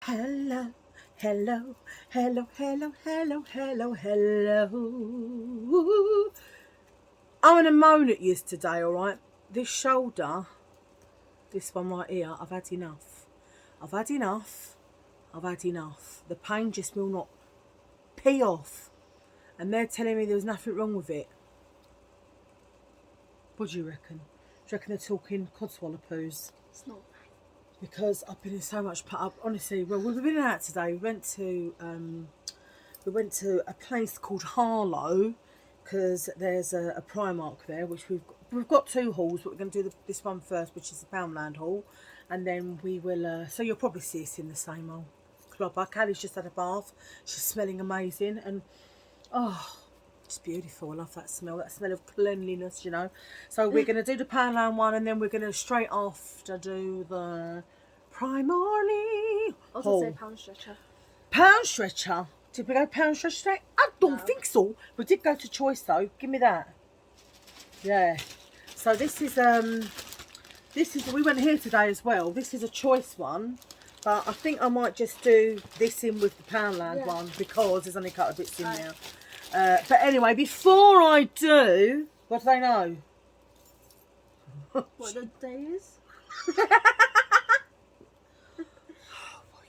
Hello, hello, hello, hello, hello, hello, hello. I'm going to moan at you today, alright? This shoulder, this one right here, I've had enough. I've had enough. I've had enough. The pain just will not pee off. And they're telling me there's nothing wrong with it. What do you reckon? Do you reckon they're talking codswallop poos? It's not. Because I've been in so much honestly. Well, we've been out today. We went to a place called Harlow because there's a Primark there, which we've got two halls, but we're going to do this one first, which is the Poundland hall, and then we will. So you'll probably see us in the same old clobber. Callie's just had a bath. She's smelling amazing, and it's beautiful. I love that smell of cleanliness, you know. So we're going to do the Poundland one, and then we're going to straight after do the Primark. I was going to say pound stretcher. Pound stretcher? Did we go pound stretcher today? I don't think so. We did go to Choice though. Give me that. Yeah. So this is we went here today as well. This is a Choice one. But I think I might just do this in with the Poundland one because there's only a couple of bits in there. But anyway, before I do, what do they know? What the day is?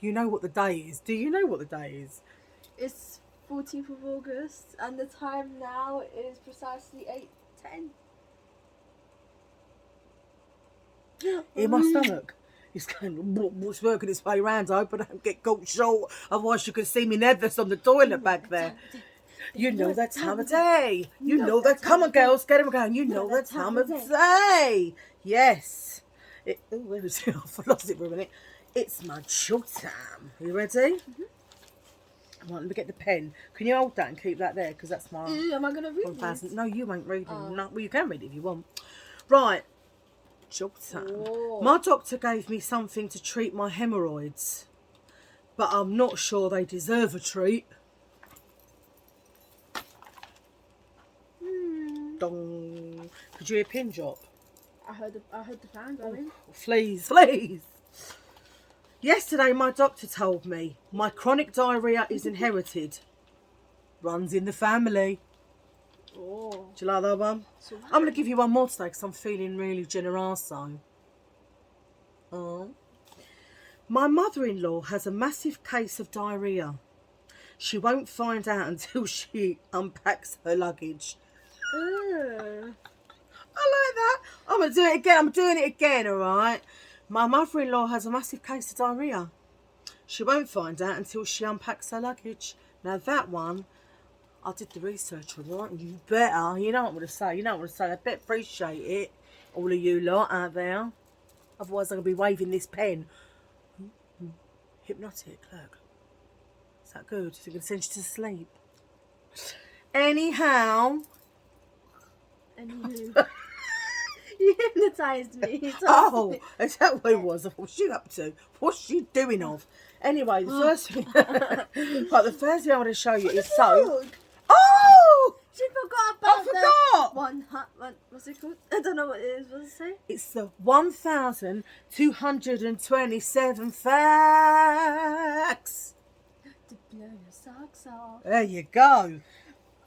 You know what the day is. Do you know what the day is? It's 14th of August and the time now is precisely 8:10. In my stomach. It's what's working its way round. I hope I don't get caught short. Otherwise you can see me nervous on the toilet back there. You know that time of day. You know that. Come on, girls, get them going. You know that time of day. Yes. Where is it? I've lost it for a minute. It's my show time. Are you ready? Mm-hmm. Right, let me get the pen. Can you hold that and keep that there? Because that's my... Am I going to read this? No, you won't read it. No, well, you can read it if you want. Right. Show time. Oh. My doctor gave me something to treat my hemorrhoids. But I'm not sure they deserve a treat. Dong. Could you hear a pin drop? I heard the fan going. Please. Yesterday my doctor told me my chronic diarrhea is inherited. Runs in the family. Oh. Do you like that one? I'm going to give you one more today because I'm feeling really generoso. My mother-in-law has a massive case of diarrhea. She won't find out until she unpacks her luggage. I like that. I'm going to do it again. I'm doing it again, all right? My mother-in-law has a massive case of diarrhea. She won't find out until she unpacks her luggage. Now, that one, I did the research, all right? You better. You know what I'm going to say. I bet appreciate it, all of you lot out there. Otherwise, I'm going to be waving this pen. Hypnotic, look. Is that good? Is it going to send you to sleep? Anyhow... You hypnotised me. Oh, is that what it was? What's she up to? What's she doing of? Anyway, the first thing I want to show you is so... Oh! She forgot about what's it called? I don't know what it is. What does it say? It's the 1,227 facts. To blow your socks off. There you go.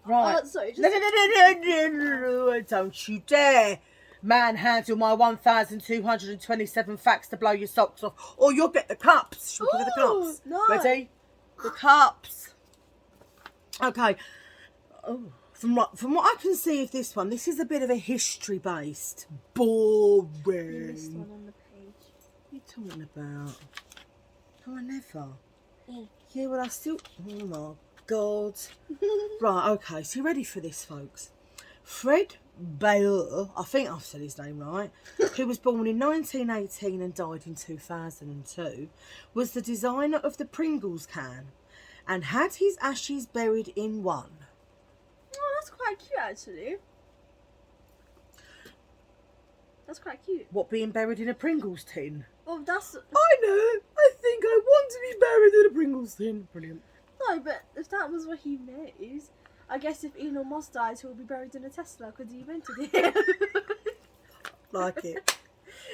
Right. Sorry, No, don't you dare manhandle my 1,227 facts to blow your socks off, or you'll get the cups. Should we look at the cups? No. Ready? The cups. Okay. From what I can see of this one, this is a bit of a history-based. Boring. You missed one on the page. What are you talking about? Oh, I never. Yeah, well, I still... Oh, my God. Right, okay, so you ready for this, folks? Fred Bayer, I think I've said his name right, who was born in 1918 and died in 2002, was the designer of the Pringles can and had his ashes buried in one. Oh, that's quite cute, actually. That's quite cute. What, being buried in a Pringles tin? Well, that's... I know. I think I want to be buried in a Pringles tin. Brilliant. No, but if that was what he meant, I guess if Elon Musk dies, he'll be buried in a Tesla because he invented it. Like it.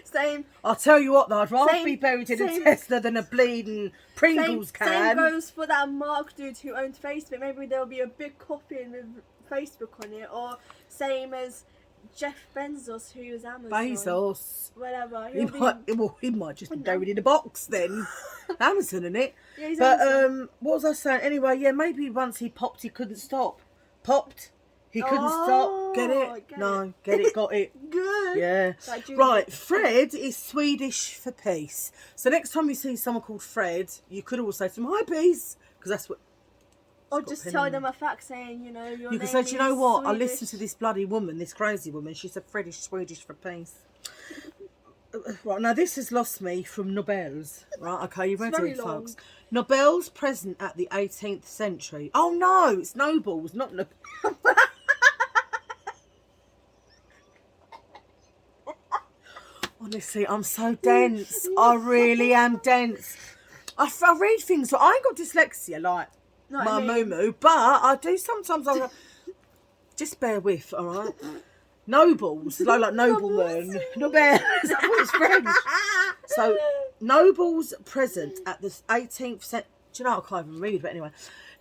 Same. I'll tell you what though, I'd rather Same- be buried in same- a Tesla than a bleeding Pringles Same can. goes for that Mark dude who owned Facebook. Maybe there'll be a big coffin with Facebook on it, or same as Jeff Bezos, who is Amazon. Bezos. Whatever. He might just be buried in a box then. Amazon, innit? Yeah, he's But Amazon. what was I saying? Anyway, yeah, maybe once he popped, he couldn't stop. Popped. He couldn't stop. Get it? Get it, got it. Good. Yeah. Like Julie. Right, Fred is Swedish for peace. So next time you see someone called Fred, you could always say to them, hi, peace. Because that's what... Or just tell them a fact saying, you know, your You name can say, do you know is what? I Swedish. listened to this bloody woman, this crazy woman. She said Fred is Swedish for peace. Right, now this has lost me from Nobels. Right, okay, you ready, very folks? long. Nobels present at the 18th century. Oh no, it's nobles, not Nobels. Honestly, I'm so dense. I really am dense. I read things, I ain't got dyslexia like Not my me. moo-moo, but I do sometimes. Just bear with, all right? Nobles, like noblemen. Nobels, that's what it's French. So, nobles present at the 18th century. Do you know, I can't even read, but anyway.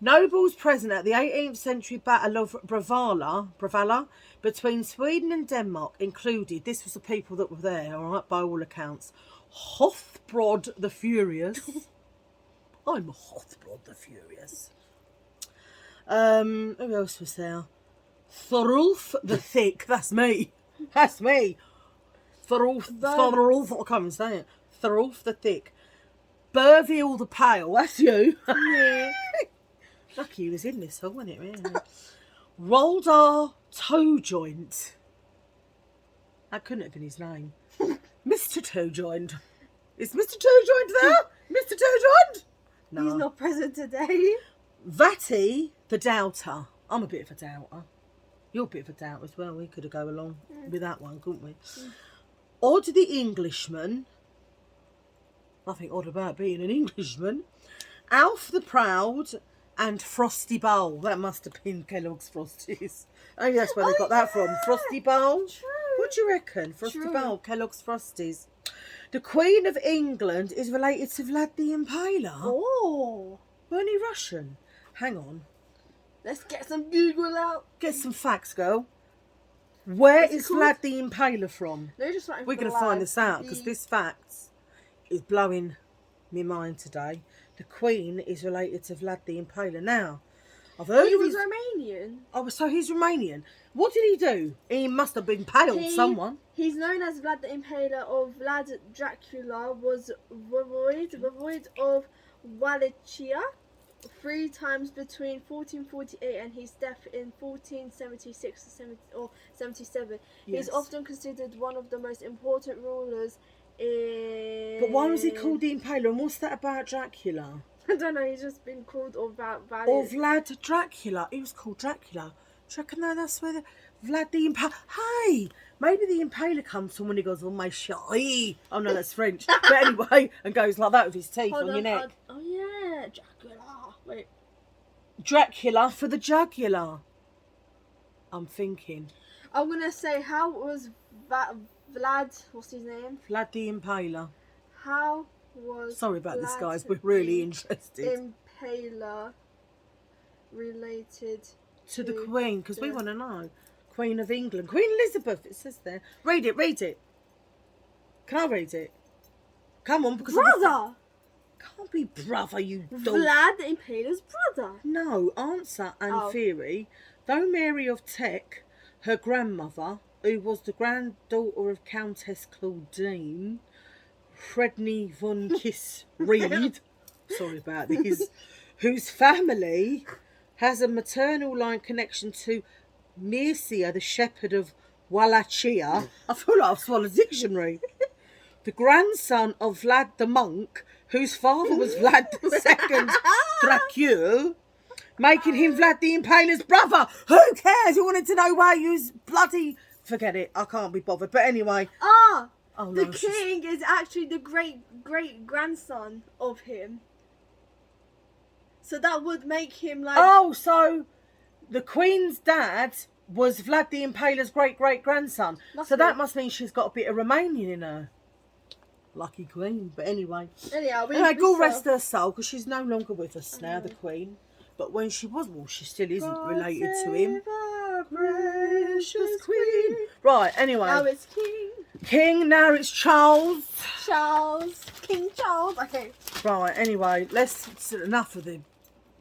Nobles present at the 18th century Battle of Bravalla between Sweden and Denmark included, this was the people that were there, all right, by all accounts, Hothbrod the Furious. I'm Hothbrod the Furious. Who else was there? Thorulf the Thick. That's me. That's me. Thorulf, I can't even say it. Thorulf the Thick. Burville the Pale. That's you. Yeah. Lucky he was in this song, wasn't it, really? Roldar Toe Joint. That couldn't have been his name. Mr. Toe Joint. Is Mr. Toe Joint there? Mr. Toe Joint? No. He's not present today. Vati the Doubter. I'm a bit of a doubter. You're a bit of a doubter as well. We could have go along with that one, couldn't we? Odd the Englishman. Nothing odd about being an Englishman. Alf the Proud and Frosty Bowl. That must have been Kellogg's Frosties. Oh, that's where they got that from. Frosty Bowl. True. What do you reckon? Frosty True. Bowl, Kellogg's Frosties. The Queen of England is related to Vlad the Impaler. Oh. Weren't he Russian? Hang on. Let's get some Google out. Get some facts, girl. Where What's it is called? Vlad the Impaler from? They're just writing We're for going to live. find this out because The- this fact is blowing my mind today. The Queen is related to Vlad the Impaler. Now, I've heard He of was his... Romanian. Oh, so he's Romanian. What did he do? He must have been paled someone. He's known as Vlad the Impaler, or Vlad Dracula, was voivode of Wallachia 3 times between 1448 and his death in 1476 or 77. Yes. He's often considered one of the most important rulers in... But why was he called the Impaler? And what's that about Dracula? I don't know, he's just been called or Vlad. Or Vlad Dracula. He was called Dracula. Do you reckon that's where the Vlad the Impaler... Hey! Maybe the Impaler comes from when he goes, oh my chérie. Oh no, that's French. But anyway, and goes like that with his teeth Hold on your neck. Oh yeah, Dracula. Wait. Dracula for the jugular. I'm thinking. I'm gonna say, how was Vlad, what's his name? Vlad the Impaler. How was Sorry about this, Vlad guys. We're really the interested. Impaler related To the Queen, because we the- want to know. Queen of England. Queen Elizabeth, it says there. Read it, read it. Can I read it? Come on, because... brother? Can't be brother, you dog. Vlad the Impaler's brother. No, answer and Oh. theory. Though Mary of Teck, her grandmother, who was the granddaughter of Countess Claudine, Fredney von Kiss Reed, sorry about this, whose family has a maternal line connection to Mircea, the shepherd of Wallachia. I feel like I've swallowed a dictionary. The grandson of Vlad the monk, whose father was Vlad II Dracul, making him Vlad the Impaler's brother. Who cares? You wanted to know why you was bloody... Forget it. I can't be bothered. But anyway. Ah! Oh, The no, she's- king is actually the great-grandson of him. So that would make him like... Oh, so the Queen's dad was Vlad the Impaler's great-great-grandson. Must So be. that must mean she's got a bit of Romanian in her. Lucky Queen. But anyway. Anyhow, God rest her soul, because she's no longer with us now, the Queen. But when she was, well, she still isn't related to him. Precious Queen. Right, anyway. Now it's King. Now it's Charles. King Charles. Okay. Right, anyway, enough of the...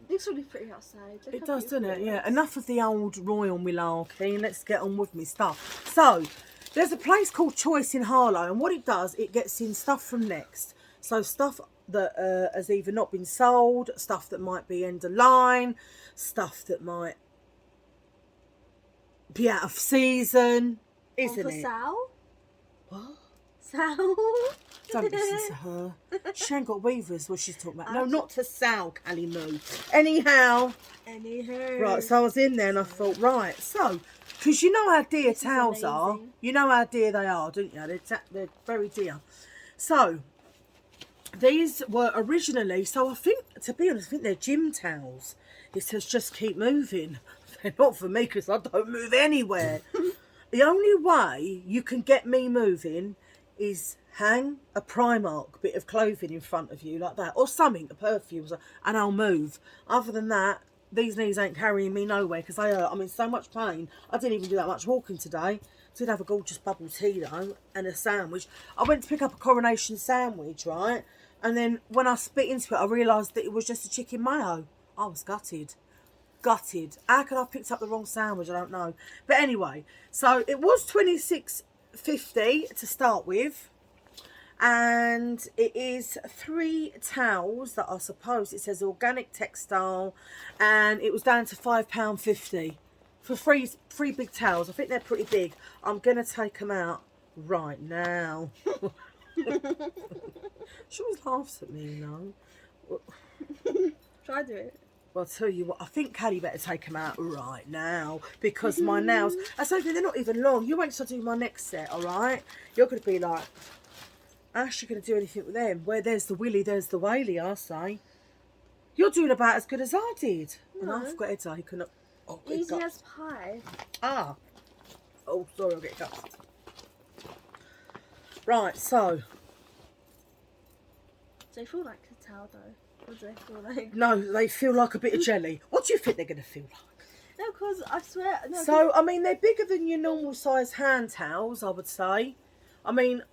Looks really pretty outside. It does, doesn't it? Yeah. Enough of the old royal malarkey. Let's get on with me stuff. So, there's a place called Choice in Harlow, and what it does, it gets in stuff from Next. So stuff that has either not been sold, stuff that might be end of line, stuff that might be out of season, isn't for it? Sal? What? Sal? Don't listen to her. She ain't got weavers, what she's talking about. No, not to Sal, Callie Moo. Anyhow. Right, so I was in there and I thought, right, so, because you know how dear towels are. You know how dear they are, don't you? They're very dear. So, these were originally, so I think, to be honest, I think they're gym towels. It says just keep moving. They're not for me because I don't move anywhere. The only way you can get me moving is hang a Primark bit of clothing in front of you like that, or something, a perfume, and I'll move. Other than that, these knees ain't carrying me nowhere because they hurt. I'm in so much pain. I didn't even do that much walking today. Did have a gorgeous bubble tea though, and a sandwich. I went to pick up a coronation sandwich, right? And then when I spit into it, I realised that it was just a chicken mayo. I was gutted. How could I have picked up the wrong sandwich? I don't know. But anyway, so it was $26.50 to start with. And it is 3 towels that I suppose it says organic textile. And it was down to £5.50 for three big towels. I think they're pretty big. I'm going to take them out right now. She always laughs at me, you know. Try to do it. Well, I'll tell you what, I think Callie better take them out right now because my nails, I say they're not even long. You wait till I do my next set, all right? You're going to be like, how's she going to do anything with them? Where there's the willy, there's the whaley, I say. You're doing about as good as I did. No. And I've got a headache. Easy as pie. Ah. Oh, sorry, I'll get cut. Right, so. Do they feel like a towel though? Or do they feel like... No, they feel like a bit of jelly. What do you think they're going to feel like? No, because I swear... No, so, I mean, they're bigger than your normal size hand towels, I would say. I mean,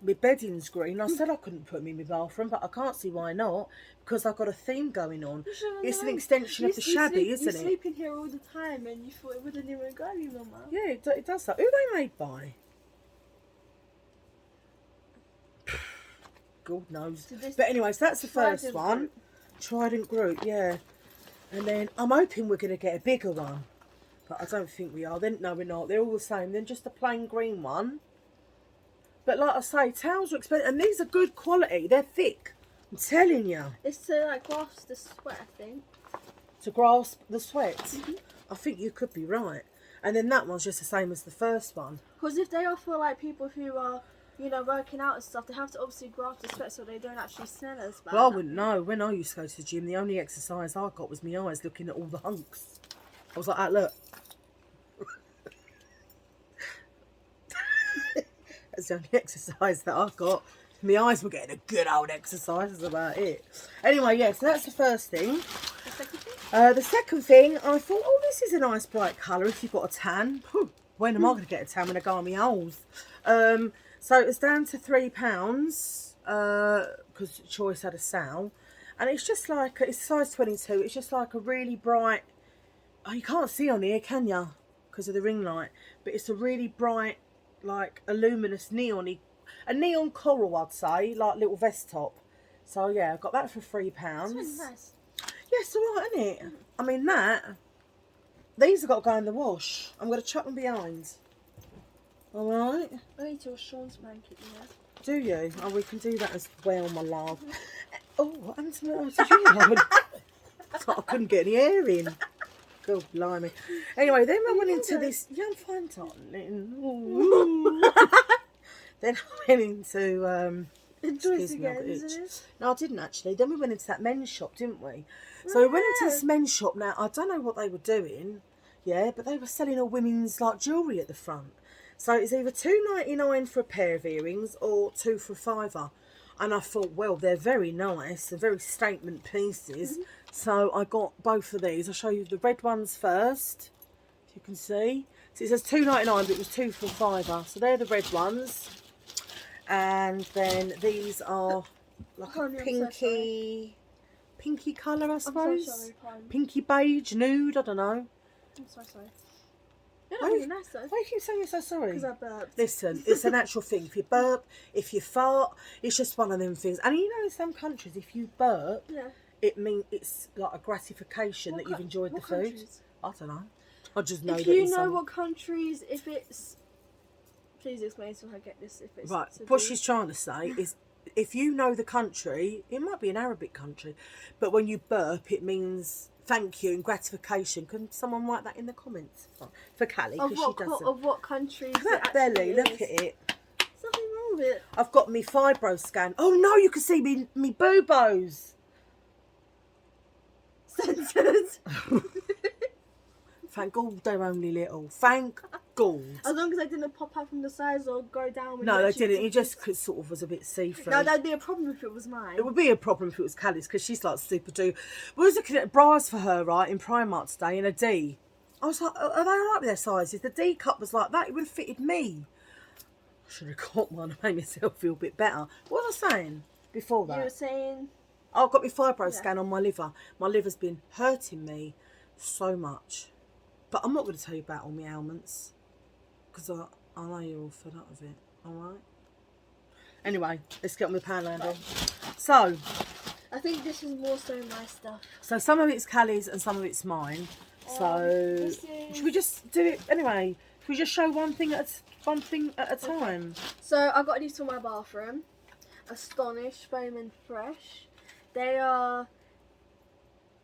my bedding's green. I said I couldn't put them in my bathroom, but I can't see why not, because I've got a theme going on. It's an extension of the shabby, isn't it? You sleep in here all the time, and you thought it wouldn't even go in your mouth. Yeah, it does that. Who are they made by? God knows. But anyway, so that's the first one. Trident Group, yeah. And then I'm hoping we're going to get a bigger one. But I don't think we are. No, we're not. They're all the same. Then just a plain green one. But like I say, towels are expensive. And these are good quality. They're thick. I'm telling you. It's to like grasp the sweat, I think. To grasp the sweat? Mm-hmm. I think you could be right. And then that one's just the same as the first one. Because if they are for like people who are... you know, working out and stuff, they have to obviously grasp the sweat so they don't actually smell as bad. Well, I wouldn't know. When I used to go to the gym, the only exercise I got was my eyes looking at all the hunks. I was like, that, look. That's the only exercise that I got. My eyes were getting a good old exercise. That's about it. Anyway, yeah, so that's the first thing. The second thing? The second thing, I thought, oh, this is a nice bright colour if you've got a tan. When am I going to get a tan when I go on my holes? So it was down to £3 because Choice had a sale, and it's just like, it's size 22. It's just like a really bright, oh, you can't see on here, can you, because of the ring light, but it's a really bright, like a luminous neon-y, a neon coral, I'd say, like little vest top. So yeah, I got that for £3. It's really nice. Yeah, it's alright, isn't it? I mean, these have got to go in the wash. I'm going to chuck them behind. Alright. I need to wash Sean's blanket, you know. Do you? Oh, we can do that as well, my love. Oh, what happened to me? Did you know? I couldn't get any air in. God blimey. Anyway, then I went into this... Yeah, I'm fine, darling. Then I went into... Enjoy again, isn't it? No, I didn't actually. Then we went into that men's shop, didn't we? So we went into this men's shop. Now, I don't know what they were doing. Yeah, but they were selling all women's like jewellery at the front. So it's either £2.99 for a pair of earrings or 2 for £5. And I thought, well, they're very nice, they're very statement pieces. So I got both of these. I'll show you the red ones first, if you can see. So it says £2.99, but it was 2 for £5. So they're the red ones. And then these are like a pinky colour, I suppose. I'm so sorry, pardon. Pinky beige, nude, I don't know. I'm so sorry. You're not really nice though. Why do you keep saying you're so sorry? Because I burped. Listen, it's a natural thing. If you burp, if you fart, it's just one of them things. And you know, in some countries, if you burp, it means it's like a gratification that you've enjoyed the food. Countries? I don't know. I just know if that you know what countries, if it's... Please explain so I get this. If it's right, what she's trying to say is, if you know the country, it might be an Arabic country, but when you burp, it means thank you and gratification. Can someone write that in the comments for Callie? Because she doesn't. Of what countries? That belly, look at it. There's nothing wrong with it. I've got me fibro scan. Oh no, you can see me boobos. Censored. Thank God they're only little. Thank God. As long as they didn't pop out from the sides or go down. When No, you they actually didn't. It took just sort of was a bit see-through. No, that'd be a problem if it was mine. It would be a problem if it was Callie's, because she's like super duper. We was looking at bras for her, right, in Primark today, in a D. I was like, are they all right with their sizes? The D cup was like that. It would have fitted me. I should have got one and made myself feel a bit better. What was I saying before that? You were saying... I've got my fibro scan on my liver. My liver's been hurting me so much. But I'm not going to tell you about all my ailments, because I know you're all fed up with it, alright? Anyway, let's get on with Poundland. Right. So, I think this is more so my stuff. So some of it's Callie's and some of it's mine. So should we just do it anyway? Should we just show one thing at a time? So I got these for my bathroom. Astonish, Foam and Fresh. They are...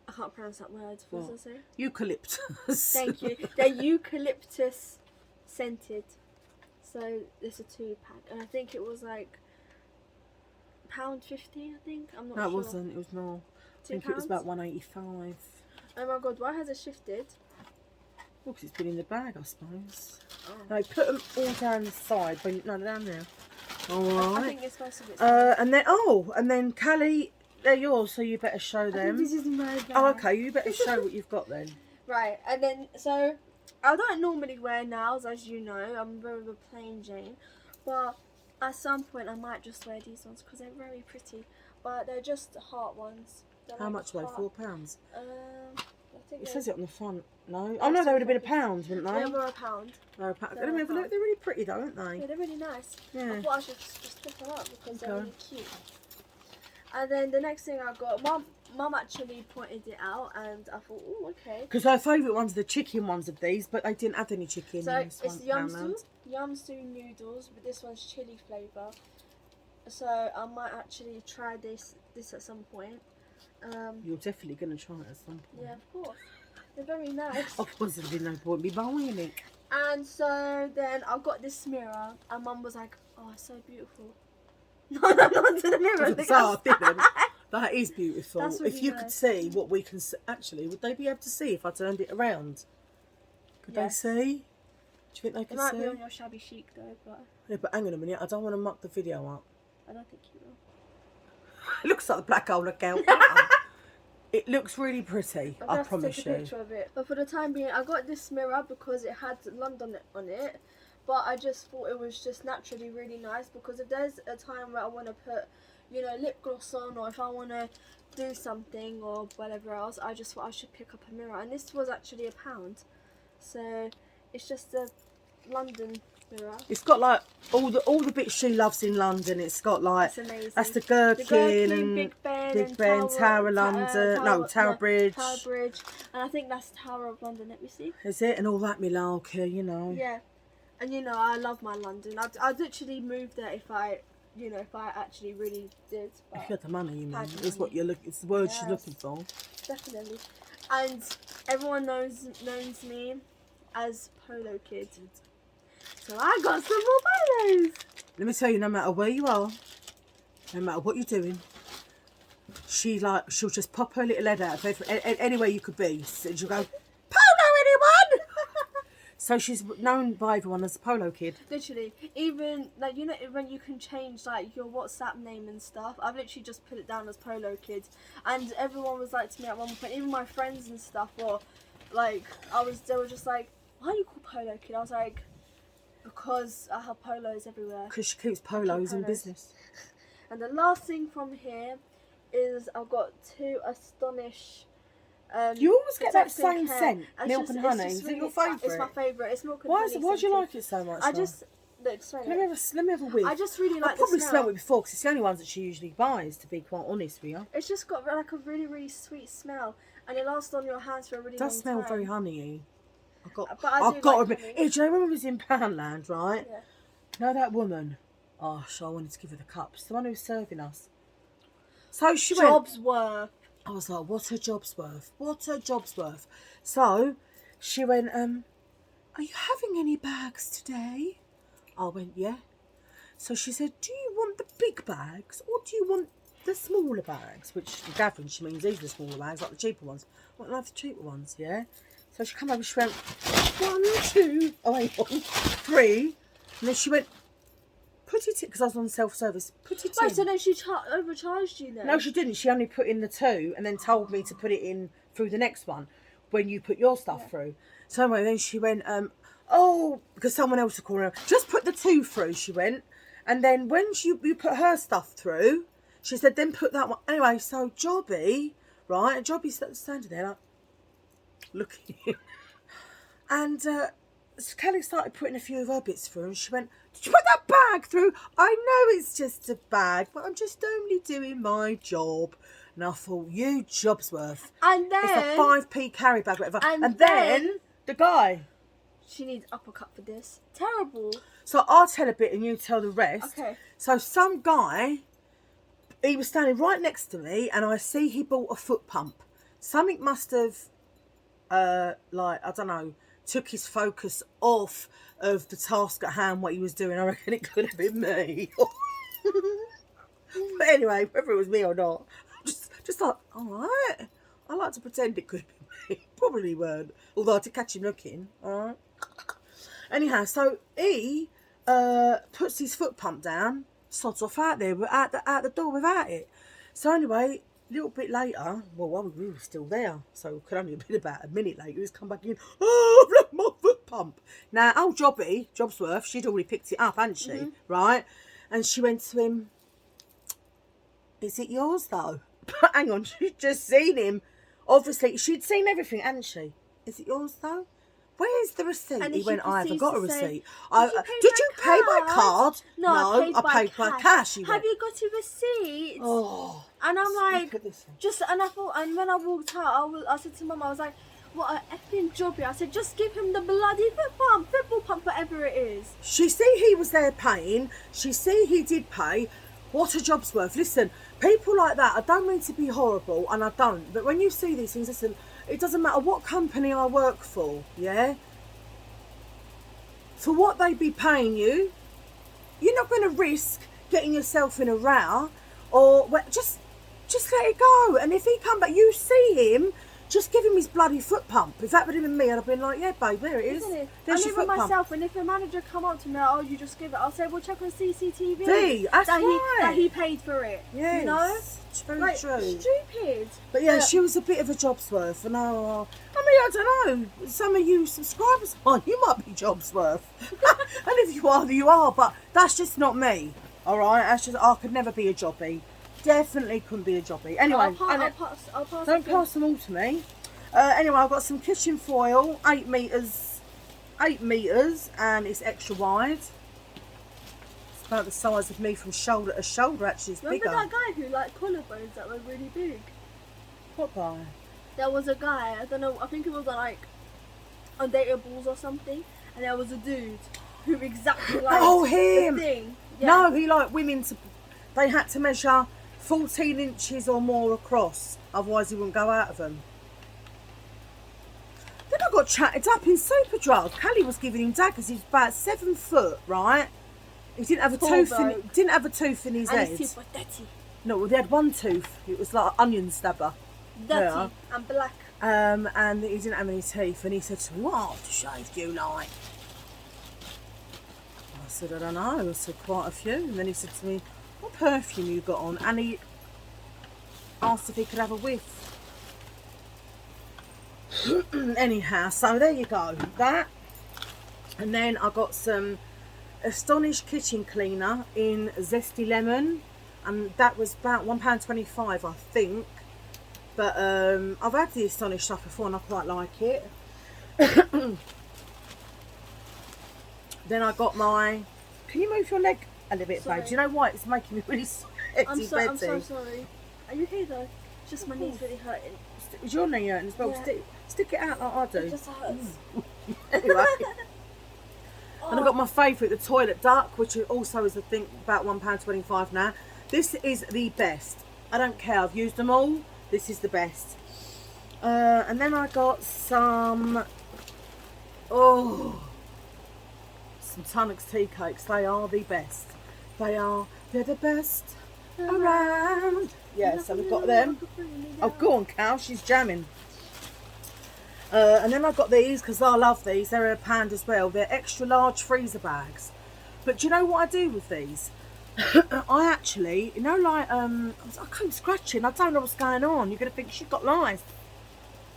I can't pronounce that word. What does it say? Eucalyptus. Thank you. They're eucalyptus scented. So it's a 2-pack, and I think it was like £1.50. I think I'm not sure. No, it wasn't. It was more. I think it was about £1.85. Oh my god! Why has it shifted? Well, because it's been in the bag, I suppose. Oh. No, put them all down the side. No, down there. All right. I think it's supposed to be. And then Callie. They're yours, so you better show them. This is my bag. Oh, okay. You better show what you've got then. Right, and then so I don't normally wear nails, as you know. I'm very plain Jane, but at some point I might just wear these ones because they're very pretty. But they're just heart ones. They're How like much were they? £4? I think it says it on the front. No. Oh no, they would have been £1, wouldn't they? They were £1. They're a pound. Let me have a look. They're really pretty though, aren't they? Yeah, they're really nice. Yeah. I thought I should just pick them up because they're really cute. And then the next thing I got, Mum actually pointed it out, and I thought, oh, okay. Because her favourite ones are the chicken ones of these, but they didn't have any chicken So in this it's one. Yumsu noodles, but this one's chili flavour. So I might actually try this at some point. You're definitely going to try it at some point. Yeah, of course. They're very nice. Of course, there'd be no point me buying it. And so then I got this mirror, and Mum was like, oh, it's so beautiful. No, not to the mirror. That is beautiful. That's if you could see what we can see. Actually, would they be able to see if I turned it around? Could they see? Do you think they could see? It might be on your shabby chic though, but... Yeah, but hang on a minute. I don't want to muck the video up. I don't think you will. It looks like the black hole account. It looks really pretty, I promise you. Take a picture of it. But for the time being, I got this mirror because it had London on it. But I just thought it was just naturally really nice, because if there's a time where I want to put, you know, lip gloss on, or if I want to do something or whatever else, I just thought I should pick up a mirror. And this was actually £1. So it's just a London mirror. It's got like all the bits she loves in London. It's got like, that's the Gherkin, and Big Ben, Tower of London, Tower Bridge. Tower Bridge, and I think that's Tower of London. Let me see. Is it? And all that malarkey, you know. Yeah, and you know I love my London. I'd literally move there if I actually really did. If you had the money, you mean? It's what you're looking. It's the word she's looking for. Definitely, and everyone knows me as Polo Kid. So I got some more polos. Let me tell you, no matter where you are, no matter what you're doing, she'll just pop her little head out of anywhere you could be, and she'll go, "Polo, anyone?" So she's known by everyone as a Polo Kid. Literally, even like you know when you can change like your WhatsApp name and stuff. I've literally just put it down as Polo Kid, and everyone was like to me at one point, even my friends and stuff were like, they were just like, why are you called Polo Kid? I was like, because I have polos everywhere. Because she keeps polos in business. And the last thing from here is I've got 2 Astonish. You always get that protecting same hair. scent, And milk and honey. Is it your favourite? It's my favourite. It's milk and Why honey. Why do you scented. like it so much? I just look. Let me have a whiff. I just really like I probably the smelled it before because it's the only ones that she usually buys. To be quite honest with you, It's just got like a really really sweet smell, and it lasts on your hands for a really long time. it does smell very honeyy. I've got like to admit, do you know when we was in Poundland, right? Yeah. You know that woman? Oh, I wanted to give her the cups. The one who was serving us. So she went. Job's worth. I was like, what a job's worth. What a job's worth. So she went, are you having any bags today? I went, yeah. So she said, do you want the big bags or do you want the smaller bags? Which, gathering, she means these are the smaller bags, like the cheaper ones. I went, I have the cheaper ones, yeah. So she come over, she went, 1, 2, oh wait, 3. And then she went, put it in, because I was on self-service, put it in. Right, so then she overcharged you then? No, she didn't. She only put in the 2 and then told me to put it in through the next one when you put your stuff through. So anyway, then she went, because someone else was calling her, just put the 2 through, she went. And then when you put her stuff through, she said, then put that one. Anyway, so Jobby, right, and Jobby's standing there like, looking. And Kelly started putting a few of her bits through and she went, did you put that bag through? I know it's just a bag, but I'm just only doing my job. And I thought, you job's worth. And then... It's a 5p carry bag, whatever. And then the guy. She needs uppercut for this. Terrible. So I'll tell a bit and you tell the rest. Okay. So some guy, he was standing right next to me and I see he bought a foot pump. Something must have, I don't know, took his focus off of the task at hand, what he was doing. I reckon it could have been me. But anyway, whether it was me or not, just like, all right. I like to pretend it could have been me. Probably weren't. Although I did catch him looking. All right. Anyhow, so he puts his foot pump down, sods off out there, out the door without it. So anyway, a little bit later, well, we were still there, so it could only have been about a minute later, he's come back in, oh, I've left my foot pump. Now, old Jobsworth, she'd already picked it up, hadn't she? Mm-hmm. Right? And she went to him, is it yours, though? Hang on, she'd just seen him. Obviously, she'd seen everything, hadn't she? Is it yours, though? Where's the receipt? And he went, I haven't got a receipt. Did you pay by card? No, I paid by cash. Have you got a receipt? Oh. And I'm like, and I thought, and when I walked out, I said to Mum, I was like, what a effing jobby. I said, just give him the bloody football pump, whatever it is. She see he was there paying. She see he did pay. What a job's worth. Listen, people like that, I don't mean to be horrible, and I don't, but when you see these things, listen, it doesn't matter what company I work for, yeah? For what they be paying you, you're not going to risk getting yourself in a row, or just let it go. And if he come back, you see him, just give him his bloody foot pump. If that would have been me, I'd have been like, yeah, babe, there it is. There's your foot pump. Myself, and if a manager come up to me, oh, you just give it, I'll say, well, check on CCTV. That he paid for it. Yes, you know? True. Stupid. But yeah, she was a bit of a Jobsworth, and I don't know. Some of you subscribers are, you might be Jobsworth, and if you are, you are. But that's just not me. All right, that's just I could never be a jobby. Definitely couldn't be a jobby. Anyway, I'll pass. Don't pass them all to me. Anyway, I've got some kitchen foil, 8 metres, and it's extra wide. About the size of me from shoulder to shoulder, actually. It's Remember bigger. that guy who liked collarbones that were really big? What guy? There was a guy, I don't know, I think it was like Undateables or something, and there was a dude who exactly liked him! the thing. Yeah. No, he liked women they had to measure 14 inches or more across, otherwise he wouldn't go out of them. Then I got chatted up in Superdrug. Callie was giving him daggers. He was about 7 foot, right? He didn't have a tooth in his head. And his teeth were dirty. No, well, they had one tooth. It was like an onion stabber. Dirty and black. and he didn't have any teeth, and he said to me, "What aftershave do you like?" I said, "I don't know." I said, "Quite a few." And then he said to me, "What perfume you got on?" And he asked if he could have a whiff. Anyhow, so there you go, that. And then I got some Astonished kitchen cleaner in zesty lemon, and that was about £1.25, I think. But I've had the Astonished stuff before and I quite like it. Then I got my, can you move your leg a little bit, babe? Do you know why? It's making me really sweaty. I'm so sorry. Are you okay though? Just my knee's really hurting. Is your knee hurting as well? Yeah. Stick it out like I do. It just hurts. Anyway. And I got my favourite, the toilet duck, which also is, I think, about £1.25 now. This is the best. I don't care, I've used them all. This is the best. And then I got some Tunnocks tea cakes. They are the best. They're the best around. Yeah, so we've got them. Oh, go on, Cal, she's jamming. And then I've got these because I love these. They're £1 as well. They're extra large freezer bags. But do you know what I do with these? I actually, you know, like, I keep scratching. I don't know what's going on. You're going to think she's got lice.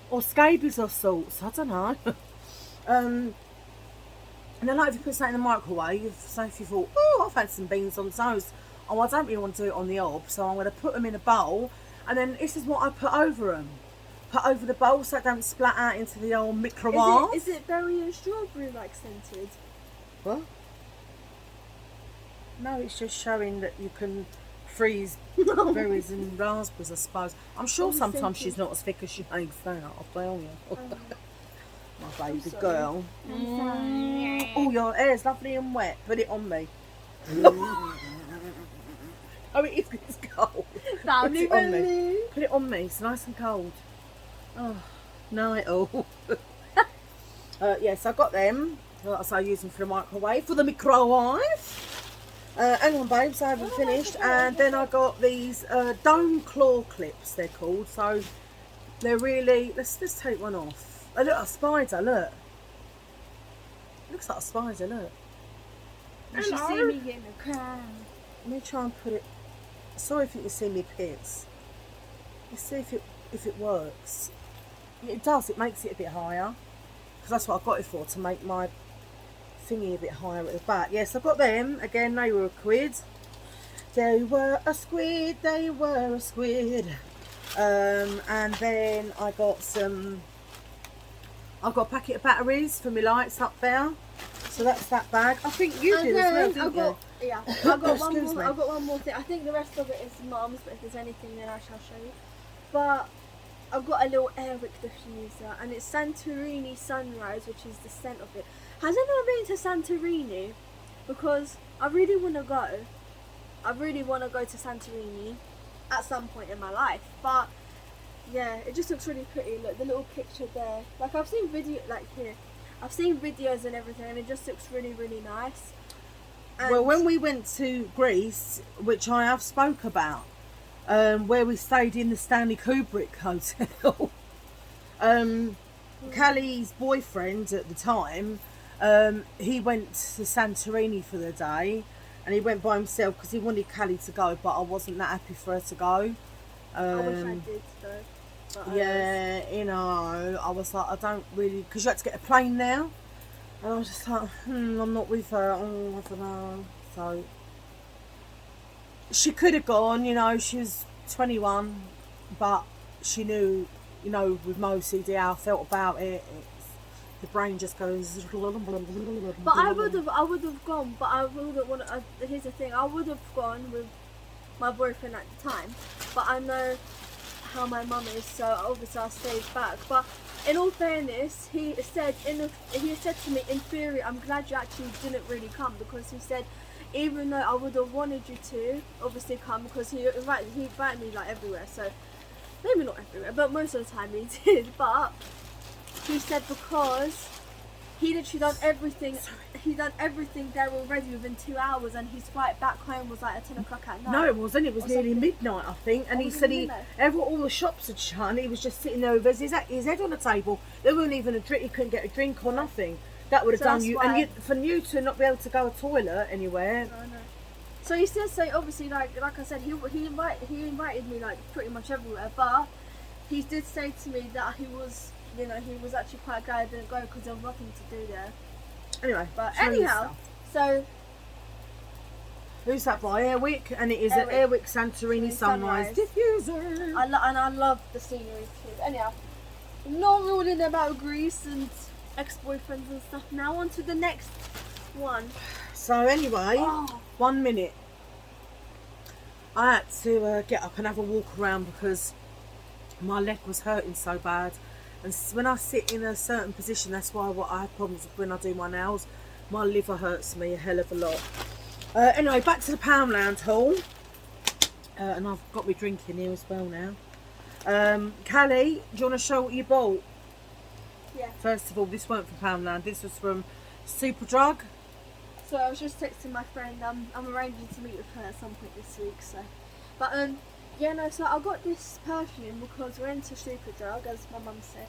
Or scabies or sorts. I don't know. And then, like, if you put something in the microwave, say if you thought, oh, I've had some beans on toast. Oh, I don't really want to do it on the hob. So I'm going to put them in a bowl. And then this is what I put over them. Put over the bowl so it don't splat out into the old microwave. Is it berry and strawberry like scented? What? No, it's just showing that you can freeze berries and raspberries, I suppose. I'm sure sometimes she's not as thick as she makes out, I'll tell you. My baby girl. Oh, your hair's lovely and wet. Put it on me. Oh, it's cold. Put it on me. Put it on me. It's nice and cold. Oh, no, it all. Yes, I got them. So I use them for the microwave. For the microwave. Hang on, babes, I haven't finished. And then I got these dome claw clips, they're called. So they're really, let's take one off. Oh, look, a spider, look. Looks like a spider, look. You should see me getting a crown. Let me try and put it. Sorry if you can see me pits. Let's see if it works. It does, it makes it a bit higher. Because that's what I got it for, to make my thingy a bit higher at the back. Yes, I got them. Again, they were £1. They were a squid, they were a squid. And then I got I've got a packet of batteries for my lights up there. So that's that bag. I think you did as well, didn't you? Yeah, I've got one more thing. I think the rest of it is Mum's, but if there's anything then I shall show you. But I've got a little airwick diffuser, and it's Santorini Sunrise, which is the scent of it. Has anyone been to Santorini? Because I really want to go. I really want to go to Santorini at some point in my life. But yeah, it just looks really pretty. Look, the little picture there. Like I've seen I've seen videos and everything, and it just looks really, really nice. And well, when we went to Greece, which I have spoke about, where we stayed in the Stanley Kubrick hotel, Callie's boyfriend at the time, he went to Santorini for the day, and he went by himself because he wanted Callie to go, but I wasn't that happy for her to go. I wish I did though. Yeah, you know, I was like, I don't really, because you had to get a plane now, and I was just like, I'm not with her. Oh, I don't know. So she could have gone, you know, she was 21, but she knew, you know, with my OCD how I felt about it. The brain just goes. But I would have gone, but I wouldn't want to. Here's the thing: I would have gone with my boyfriend at the time, but I know how my mum is, so obviously I stayed back. But in all fairness, he said to me, in theory, I'm glad you actually didn't really come, because he said, even though I would have wanted you to obviously come, because he invited me like everywhere, so maybe not everywhere, but most of the time he did. But he said because he literally done everything. He done everything there already within 2 hours, and his flight back home was like at 10 o'clock at night. No, it wasn't. It was Or nearly something. midnight, I think. And Oh, he was it said midnight? all the shops had shut, and he was just sitting there with his head on the table. There wasn't even a drink. He couldn't get a drink or nothing. That would have So done that's you. why- And for you to not be able to go to the toilet anywhere. I know. So he still say obviously like I said he invited me like pretty much everywhere, but he did say to me that he was actually quite glad I didn't go because there was nothing to do there. Anyway, But show me anyhow, stuff. so Who's that by? Airwick, and it is an Airwick. Airwick Santorini Sunrise. Sunrise diffuser. I love the scenery too. Anyhow, not ruling about Greece and ex-boyfriends and stuff. Now on to the next one. So anyway, Oh, 1 minute. I had to get up and have a walk around because my leg was hurting so bad. And when I sit in a certain position, that's why I have problems with when I do my nails. My liver hurts me a hell of a lot. Anyway, back to the Poundland haul. And I've got my drink in here as well now. Callie, do you want to show what you bought? yeah. First of all, this weren't from Poundland. This was from Superdrug. So I was just texting my friend. I'm arranging to meet with her at some point this week. So, but yeah, no. So I got this perfume because we're into Superdrug, as my mum said,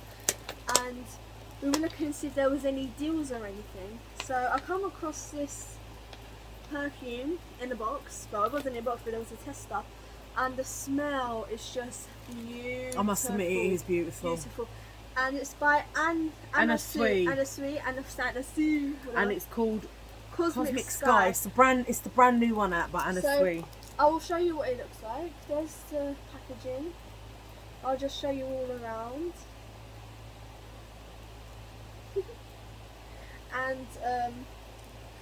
and we were looking to see if there was any deals or anything. So I come across this perfume in a box. Well, it wasn't in a box, but there was a tester, and the smell is just beautiful. I must admit, it is beautiful. Beautiful. And it's by Anna Sui. Anna Sui. And it's called Cosmic Sky. It's the brand new one out by Anna So- Sui. I will show you what it looks like. There's the packaging. I'll just show you all around. And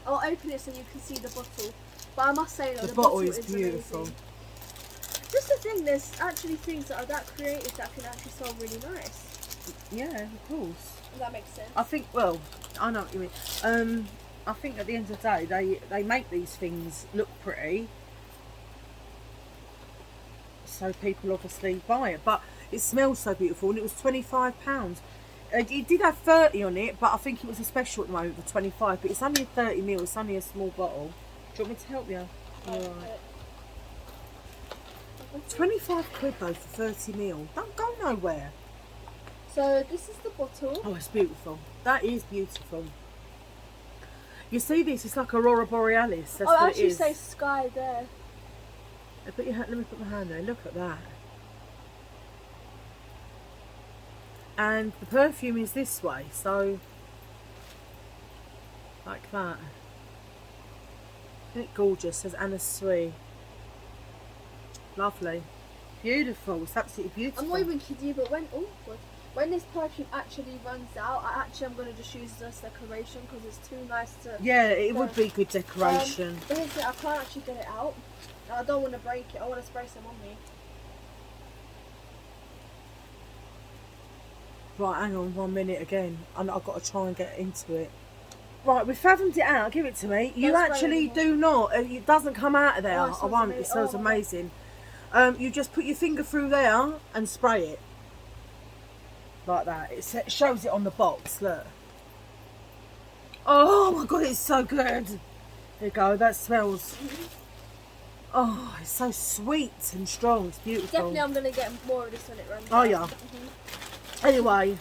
I'll open it so you can see the bottle. But I must say though, The bottle is amazing. beautiful. Just the thing, there's actually things that are that creative that can actually smell really nice. Yeah, of course. Does that make sense? I think, well, I know what you mean. I think at the end of the day, they make these things look pretty, so people obviously buy it. But it smells so beautiful, and it was £25. It did have 30 on it, but I think it was a special at the moment for 25. But it's only 30ml. It's only a small bottle. Do you want me to help you? Alright. 25 quid though for 30ml. Don't go nowhere. So this is the bottle. Oh, it's beautiful. That is beautiful. You see this? It's like Aurora Borealis. That's Oh, what it actually is. say sky there. Let me put my hand there. Look at that. And the perfume is this way, so like that. Isn't it gorgeous? Says Anna Sui. Lovely. Beautiful. It's absolutely beautiful. I'm not even kidding you, but when this perfume actually runs out, I'm going to just use this decoration because it's too nice to... Yeah, it would be good decoration. But here's it, I can't actually get it out. I don't want to break it, I want to spray some on me. Right, hang on 1 minute again. I've got to try and get into it. Right, we fathomed it out. Give it to me. You Don't spray actually anymore. do not. It doesn't come out of there. Oh, it I smells won't. amazing. It smells Oh, my God. amazing. You just put your finger through there and spray it. Like that. It shows it on the box. Look. Oh my god, it's so good. There you go. That smells. Oh, it's so sweet and strong. It's beautiful. Definitely I'm going to get more of this when it runs Oh, out. yeah. Anyway,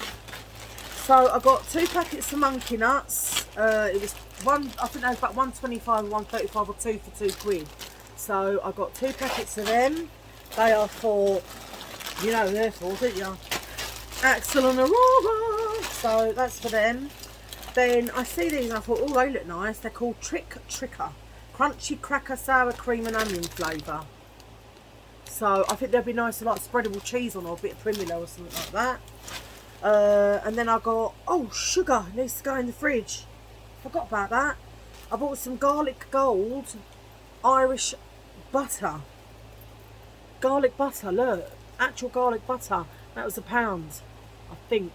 so I got 2 packets of monkey nuts. It was one. I think they was about 125, 135, or 2 for £2. So I got 2 packets of them. They are for, you know, they're for, don't you? Axel and Aurora. So that's for them. Then I see these and I thought, oh, they look nice. They're called Tricker. Crunchy cracker, sour cream and onion flavour. So I think they'll be nice to like spreadable cheese on or a bit of primula or something like that. And then I got, oh, sugar needs to go in the fridge. Forgot about that. I bought some garlic gold Irish butter. Garlic butter, look. Actual garlic butter. That was £1, I think.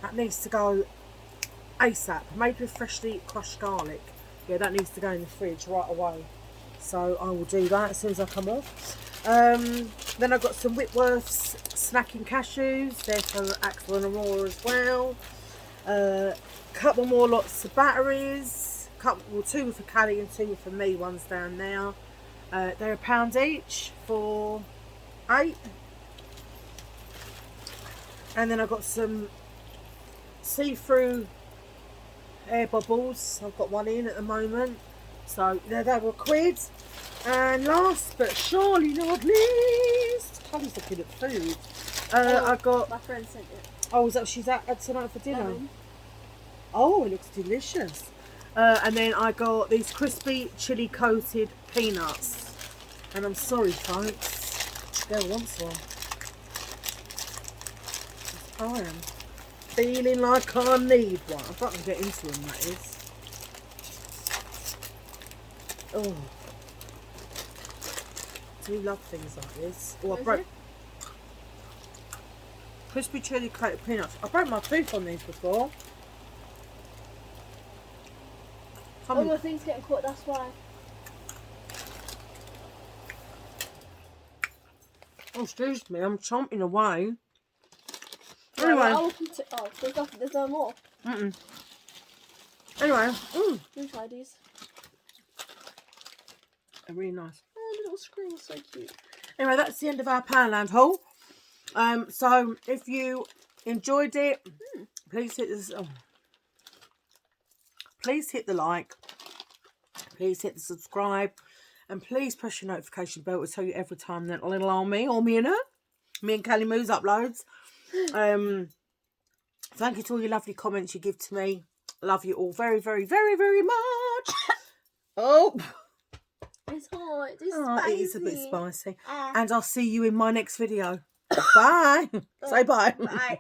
That needs to go ASAP. Made with freshly crushed garlic. Yeah, that needs to go in the fridge right away. So I will do that as soon as I come off. Then I've got some Whitworth's snacking cashews. They're for Axel and Aurora as well. couple more lots of batteries. Two for Callie and two for me. One's down there. They're £1 each for 8. And then I've got some see-through air bubbles. I've got one in at the moment. So they were £1. And last but surely not least, Callie's looking at food. I got. My friend sent it. Oh, is that what she's at tonight for dinner? Lemon. Oh, it looks delicious. And then I got these crispy chili coated peanuts. And I'm sorry, folks, Girl wants one. I am feeling like I need one. I bet I can get into them, that is. Oh. I do love things like this. Oh, I Is broke it? crispy chili coated peanuts. I broke my tooth on these before. All your things getting caught, that's why. Oh, excuse me, I'm chomping away. Right, Anyway. well, there's no more. Anyway, Let me try these. they're really nice. Oh, the little screen is so cute. Anyway, that's the end of our Poundland haul. So if you enjoyed it, please hit this. Please hit the like. Please hit the subscribe, and please press your notification bell to tell you every time that little old me or me and Callie Moo's uploads. Thank you to all your lovely comments you give to me. Love you all very, very, very, very much. Oh. It's hot. It's Oh, spicy. it is a bit spicy. And I'll see you in my next video. Bye. Say bye. Bye.